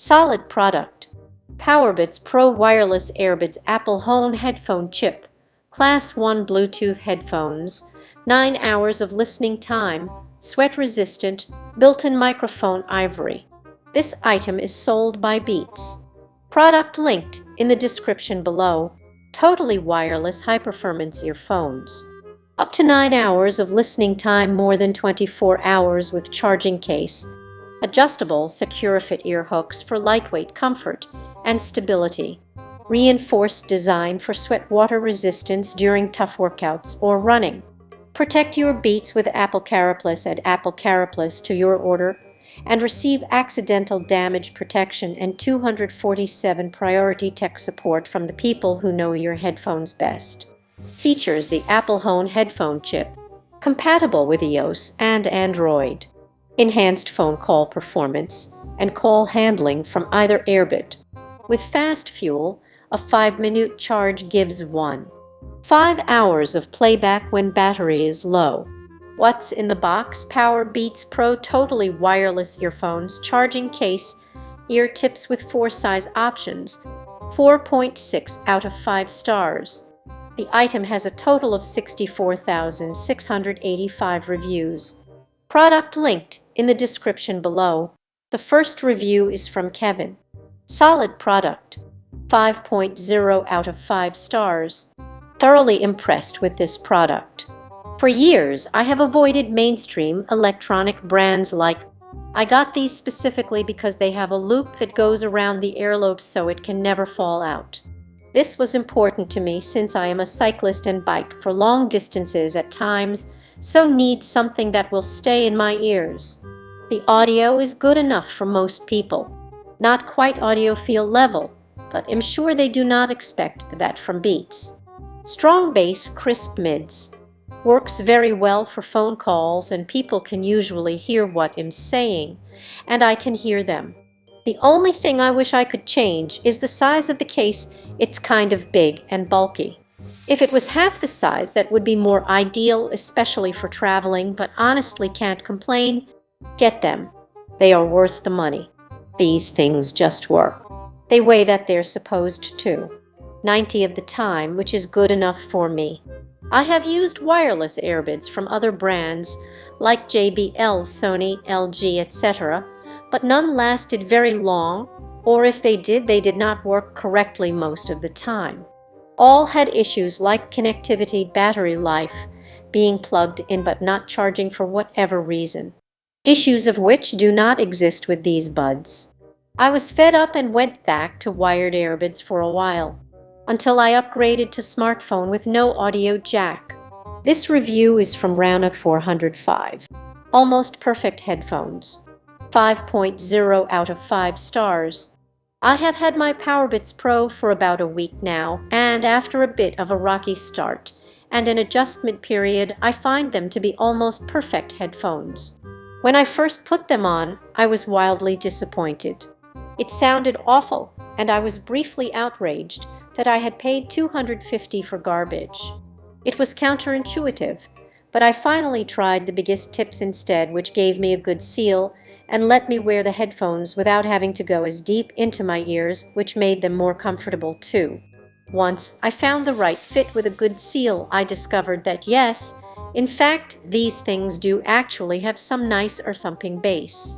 Solid product. Powerbeats Pro Wireless Earbuds Apple Home Headphone Chip. Class 1 Bluetooth headphones. 9 hours of listening time. Sweat-resistant. Built-in microphone Ivory. This item is sold by Beats. Product linked in the description below. Totally wireless high-performance earphones. Up to 9 hours of listening time, more than 24 hours with charging case. Adjustable, secure fit ear hooks for lightweight comfort and stability. Reinforced design for sweat water resistance during tough workouts or running. Protect your Beats with Apple CarPlus. Add Apple CarPlus to your order and receive accidental damage protection and 247 priority tech support from the people who know your headphones best. Features the Apple Home Headphone Chip, compatible with iOS and Android. Enhanced phone call performance and call handling from either earbud. With fast fuel, a 5-minute charge gives 5 hours of playback when battery is low. What's in the box? Powerbeats Pro Totally Wireless Earphones, charging case, ear tips with 4 size options, 4.6 out of 5 stars. The item has a total of 64,685 reviews. Product linked in the description below. The first review is from Kevin. Solid product. 5.0 out of 5 stars. Thoroughly impressed with this product. For years, I have avoided mainstream electronic brands like. I got these specifically because they have a loop that goes around the earlobe so it can never fall out. This was important to me since I am a cyclist and bike for long distances at times, so need something that will stay in my ears. The audio is good enough for most people. Not quite audiophile level, but I'm sure they do not expect that from Beats. Strong bass, crisp mids. Works very well for phone calls and people can usually hear what I'm saying, and I can hear them. The only thing I wish I could change is the size of the case. It's kind of big and bulky. If it was half the size, that would be more ideal, especially for traveling, but honestly can't complain. Get them. They are worth the money. These things just work. They weigh that they're supposed to. 90 of the time, which is good enough for me. I have used wireless earbuds from other brands like JBL, Sony, LG, etc., but none lasted very long, or if they did not work correctly most of the time. All had issues like connectivity, battery life, being plugged in but not charging for whatever reason. Issues of which do not exist with these buds. I was fed up and went back to wired earbuds for a while, until I upgraded to smartphone with no audio jack. This review is from Roundup 405. Almost perfect headphones. 5.0 out of 5 stars. I have had my Powerbeats Pro for about a week now, and after a bit of a rocky start and an adjustment period, I find them to be almost perfect headphones. When I first put them on, I was wildly disappointed. It sounded awful, and I was briefly outraged that I had paid $250 for garbage. It was counterintuitive, but I finally tried the biggest tips instead, which gave me a good seal and let me wear the headphones without having to go as deep into my ears, which made them more comfortable too. Once I found the right fit with a good seal, I discovered that yes, in fact, these things do actually have some nice ear-thumping bass.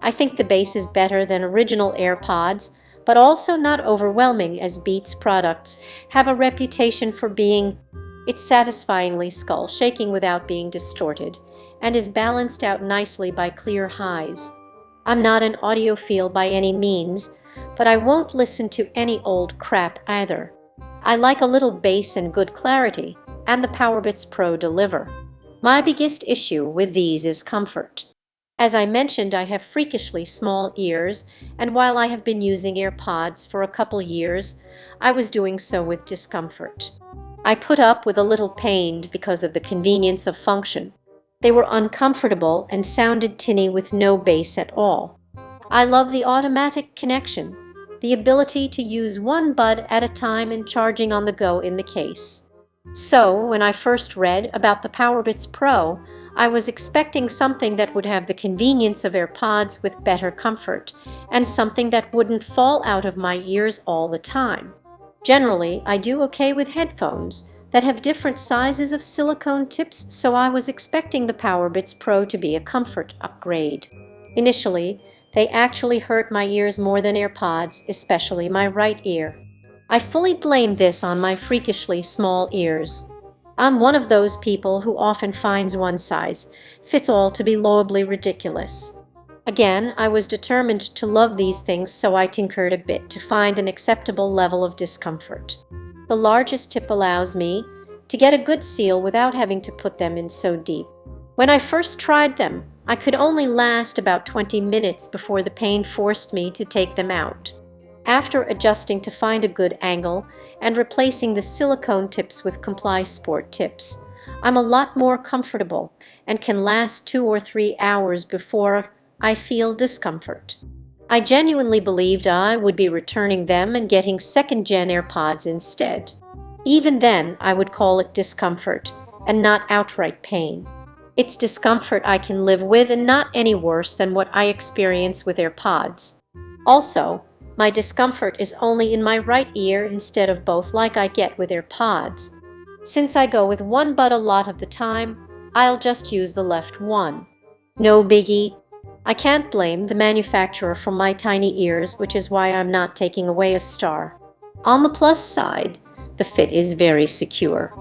I think the bass is better than original AirPods, but also not overwhelming, as Beats products have a reputation for being. It's satisfyingly skull-shaking without being distorted, and is balanced out nicely by clear highs. I'm not an audiophile by any means, but I won't listen to any old crap either. I like a little bass and good clarity, and the Powerbeats Pro deliver. My biggest issue with these is comfort. As I mentioned, I have freakishly small ears, and while I have been using AirPods for a couple years, I was doing so with discomfort. I put up with a little pain because of the convenience of function. They were uncomfortable and sounded tinny with no bass at all. I love the automatic connection, the ability to use one bud at a time and charging on the go in the case. So, when I first read about the Powerbeats Pro, I was expecting something that would have the convenience of AirPods with better comfort, and something that wouldn't fall out of my ears all the time. Generally, I do okay with headphones that have different sizes of silicone tips, so I was expecting the Powerbeats Pro to be a comfort upgrade. Initially, they actually hurt my ears more than AirPods, especially my right ear. I fully blame this on my freakishly small ears. I'm one of those people who often finds one size fits all to be laughably ridiculous. Again, I was determined to love these things, so I tinkered a bit to find an acceptable level of discomfort. The largest tip allows me to get a good seal without having to put them in so deep. When I first tried them, I could only last about 20 minutes before the pain forced me to take them out. After adjusting to find a good angle and replacing the silicone tips with Comply Sport tips, I'm a lot more comfortable and can last 2 or 3 hours before I feel discomfort. I genuinely believed I would be returning them and getting second-gen AirPods instead. Even then, I would call it discomfort and not outright pain. It's discomfort I can live with and not any worse than what I experience with AirPods. Also, my discomfort is only in my right ear instead of both like I get with AirPods. Since I go with one bud a lot of the time, I'll just use the left one. No biggie. I can't blame the manufacturer for my tiny ears, which is why I'm not taking away a star. On the plus side, the fit is very secure.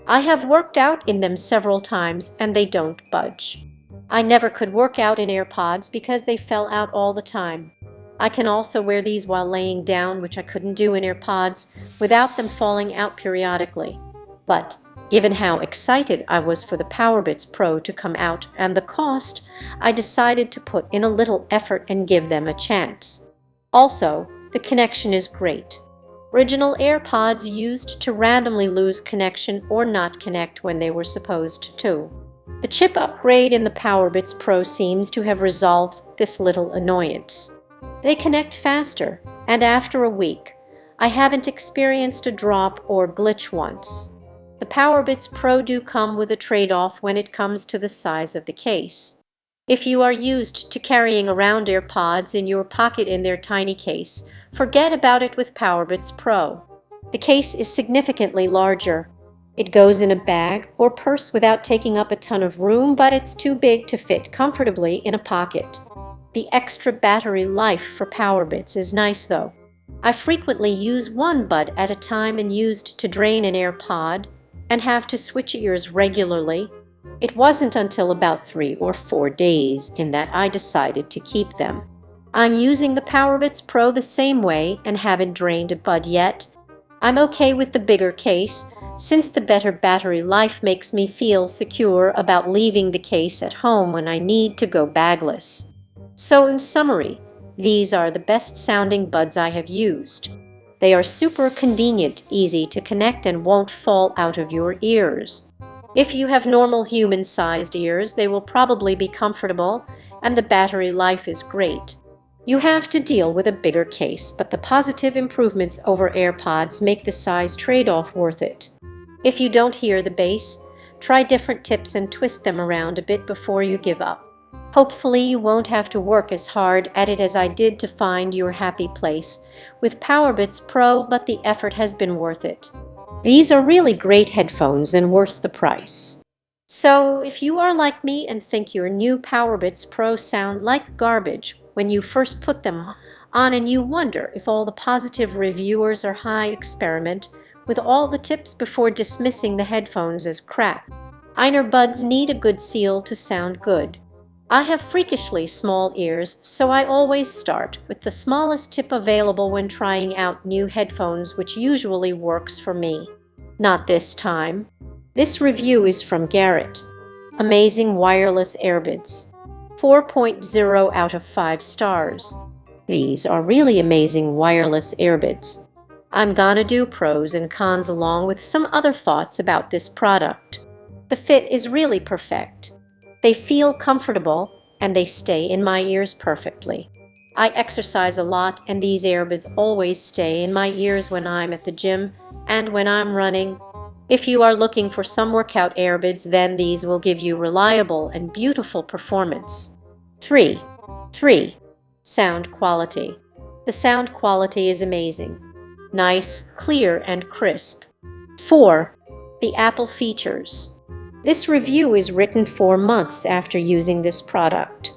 I have worked out in them several times and they don't budge. I never could work out in AirPods because they fell out all the time. I can also wear these while laying down, which I couldn't do in AirPods without them falling out periodically. But given how excited I was for the Powerbeats Pro to come out and the cost, I decided to put in a little effort and give them a chance. Also, the connection is great. Original AirPods used to randomly lose connection or not connect when they were supposed to. The chip upgrade in the Powerbeats Pro seems to have resolved this little annoyance. They connect faster, and after a week, I haven't experienced a drop or glitch once. The Powerbeats Pro do come with a trade-off when it comes to the size of the case. If you are used to carrying around AirPods in your pocket in their tiny case, forget about it with Powerbeats Pro. The case is significantly larger. It goes in a bag or purse without taking up a ton of room, but it's too big to fit comfortably in a pocket. The extra battery life for Powerbeats is nice though. I frequently use one bud at a time and used to drain an AirPod and have to switch ears regularly. It wasn't until about 3 or 4 days in that I decided to keep them. I'm using the Powerbeats Pro the same way and haven't drained a bud yet. I'm okay with the bigger case, since the better battery life makes me feel secure about leaving the case at home when I need to go bagless. So in summary, these are the best sounding buds I have used. They are super convenient, easy to connect, and won't fall out of your ears. If you have normal human-sized ears, they will probably be comfortable, and the battery life is great. You have to deal with a bigger case, but the positive improvements over AirPods make the size trade-off worth it. If you don't hear the bass, try different tips and twist them around a bit before you give up. Hopefully you won't have to work as hard at it as I did to find your happy place with Powerbeats Pro, but the effort has been worth it. These are really great headphones and worth the price. So if you are like me and think your new Powerbeats Pro sound like garbage when you first put them on, and you wonder if all the positive reviewers are high, experiment with all the tips before dismissing the headphones as crap. Earbuds need a good seal to sound good. I have freakishly small ears, so I always start with the smallest tip available when trying out new headphones, which usually works for me. Not this time. This review is from Garrett. Amazing wireless earbuds. 4.0 out of 5 stars. These are really amazing wireless earbuds. I'm gonna do pros and cons along with some other thoughts about this product. The fit is really perfect. They feel comfortable and they stay in my ears perfectly. I exercise a lot and these earbuds always stay in my ears when I'm at the gym and when I'm running. If you are looking for some workout earbuds, then these will give you reliable and beautiful performance. 3. Sound quality. The sound quality is amazing. Nice, clear, and crisp. 4. The Apple features. This review is written 4 months after using this product.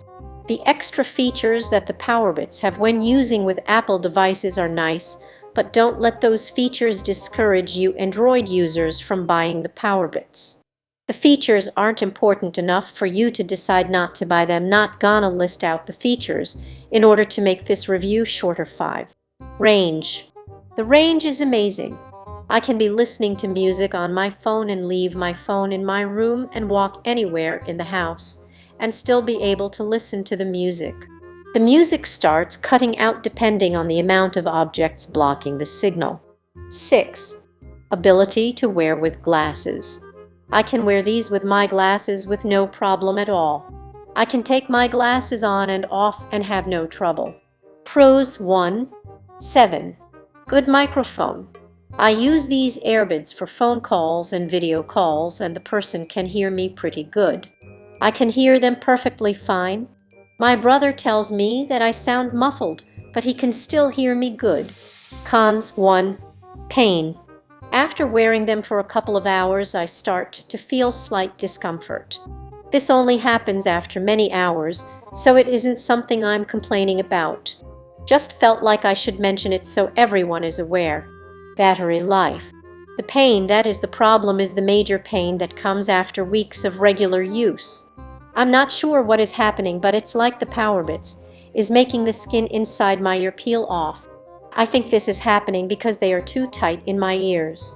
The extra features that the Powerbeats have when using with Apple devices are nice, but don't let those features discourage you Android users from buying the Powerbeats. The features aren't important enough for you to decide not to buy them. Not gonna list out the features in order to make this review shorter. 5. Range. The range is amazing. I can be listening to music on my phone and leave my phone in my room and walk anywhere in the house and still be able to listen to the music. The music starts cutting out depending on the amount of objects blocking the signal. 6. Ability to wear with glasses. I can wear these with my glasses with no problem at all. I can take my glasses on and off and have no trouble. Pros. 1. 7. Good microphone. I use these earbuds for phone calls and video calls, and the person can hear me pretty good. I can hear them perfectly fine. My brother tells me that I sound muffled, but he can still hear me good. Cons. 1. Pain. After wearing them for a couple of hours, I start to feel slight discomfort. This only happens after many hours, so it isn't something I'm complaining about. Just felt like I should mention it so everyone is aware. Battery life. The pain that is the problem is the major pain that comes after weeks of regular use. I'm not sure what is happening, but it's like the Powerbeats is making the skin inside my ear peel off. I think this is happening because they are too tight in my ears.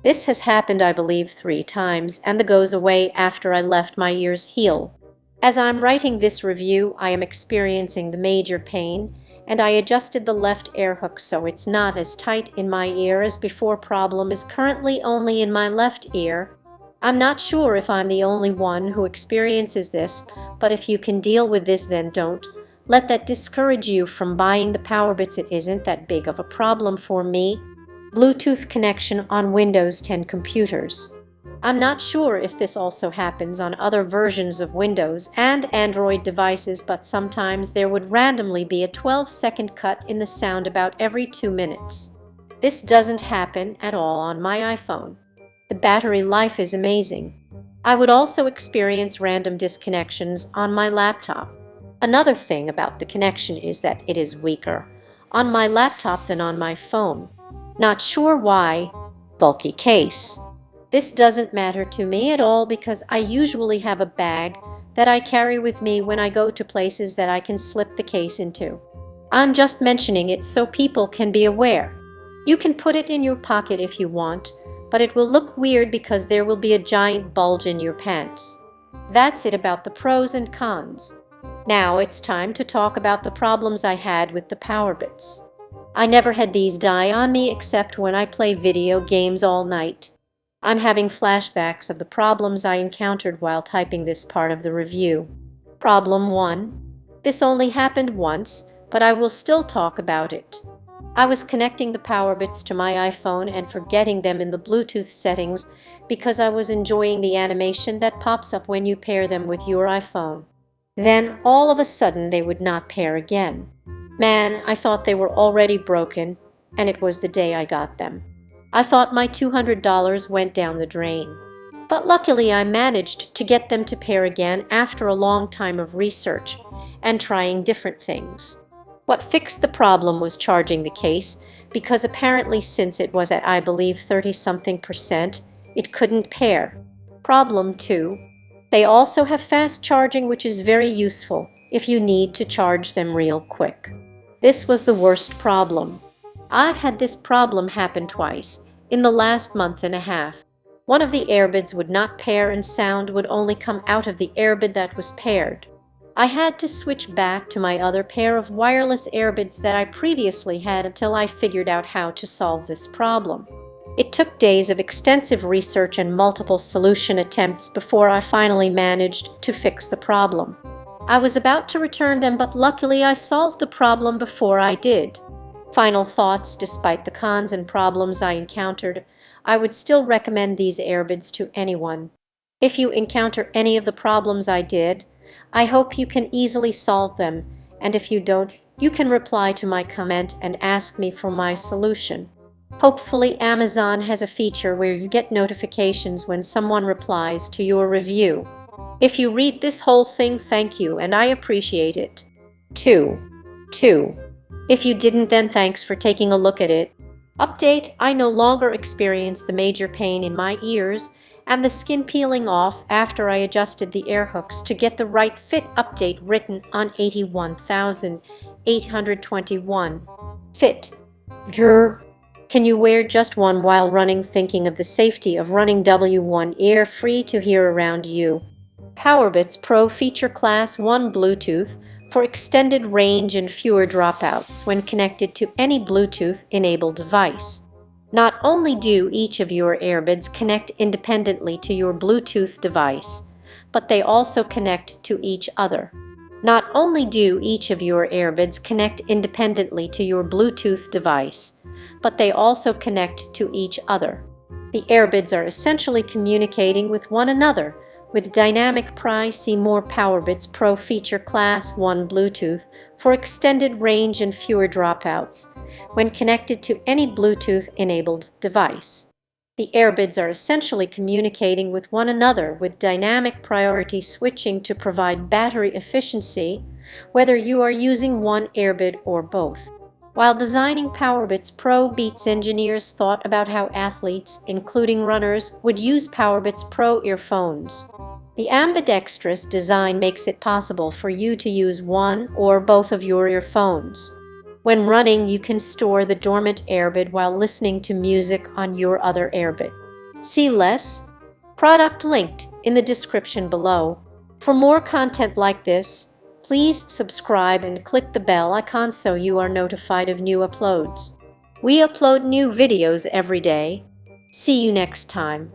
This has happened, I believe, 3 times, and the goes away after I left my ears heal. As I'm writing this review, I am experiencing the major pain, and I adjusted the left air hook so it's not as tight in my ear as before. Problem is currently only in my left ear. I'm not sure if I'm the only one who experiences this, but if you can deal with this, then don't let that discourage you from buying the Powerbeats. It isn't that big of a problem for me. Bluetooth connection on Windows 10 computers. I'm not sure if this also happens on other versions of Windows and Android devices, but sometimes there would randomly be a 12-second cut in the sound about every 2 minutes. This doesn't happen at all on my iPhone. The battery life is amazing. I would also experience random disconnections on my laptop. Another thing about the connection is that it is weaker on my laptop than on my phone. Not sure why. Bulky case. This doesn't matter to me at all because I usually have a bag that I carry with me when I go to places that I can slip the case into. I'm just mentioning it so people can be aware. You can put it in your pocket if you want, but it will look weird because there will be a giant bulge in your pants. That's it about the pros and cons. Now it's time to talk about the problems I had with the Powerbeats. I never had these die on me except when I play video games all night. I'm having flashbacks of the problems I encountered while typing this part of the review. Problem 1. This only happened once, but I will still talk about it. I was connecting the Powerbeats to my iPhone and forgetting them in the Bluetooth settings because I was enjoying the animation that pops up when you pair them with your iPhone. Then, all of a sudden, they would not pair again. Man, I thought they were already broken, and it was the day I got them. I thought my $200 went down the drain. But luckily I managed to get them to pair again after a long time of research and trying different things. What fixed the problem was charging the case, because apparently since it was at I believe 30-something%, it couldn't pair. Problem 2. They also have fast charging, which is very useful if you need to charge them real quick. This was the worst problem. I've had this problem happen twice in the last month and a half. One of the earbuds would not pair and sound would only come out of the earbud that was paired. I had to switch back to my other pair of wireless earbuds that I previously had until I figured out how to solve this problem. It took days of extensive research and multiple solution attempts before I finally managed to fix the problem. I was about to return them, but luckily I solved the problem before I did. Final thoughts. Despite the cons and problems I encountered, I would still recommend these earbuds to anyone. If you encounter any of the problems I did, I hope you can easily solve them, and if you don't, you can reply to my comment and ask me for my solution. Hopefully Amazon has a feature where you get notifications when someone replies to your review. If you read this whole thing, thank you, and I appreciate it. 2. If you didn't, then thanks for taking a look at it. Update: I no longer experience the major pain in my ears and the skin peeling off after I adjusted the air hooks to get the right fit. Update written on 81,821. Fit. Can you wear just one while running? Thinking of the safety of running W1 ear free to hear around you. Powerbeats Pro feature Class 1 Bluetooth for extended range and fewer dropouts when connected to any Bluetooth-enabled device. Not only do each of your earbuds connect independently to your Bluetooth device, but they also connect to each other. Not only do each of your earbuds connect independently to your Bluetooth device, but they also connect to each other. The earbuds are essentially communicating with one another with dynamic price. See more. Powerbeats Pro feature Class 1 Bluetooth for extended range and fewer dropouts when connected to any Bluetooth-enabled device. The earbuds are essentially communicating with one another with dynamic priority switching to provide battery efficiency, whether you are using one earbud or both. While designing Powerbeats Pro, Beats engineers thought about how athletes, including runners, would use Powerbeats Pro earphones. The ambidextrous design makes it possible for you to use one or both of your earphones. When running, you can store the dormant earbud while listening to music on your other earbud. See less. Product linked in the description below. For more content like this, please subscribe and click the bell icon so you are notified of new uploads. We upload new videos every day. See you next time.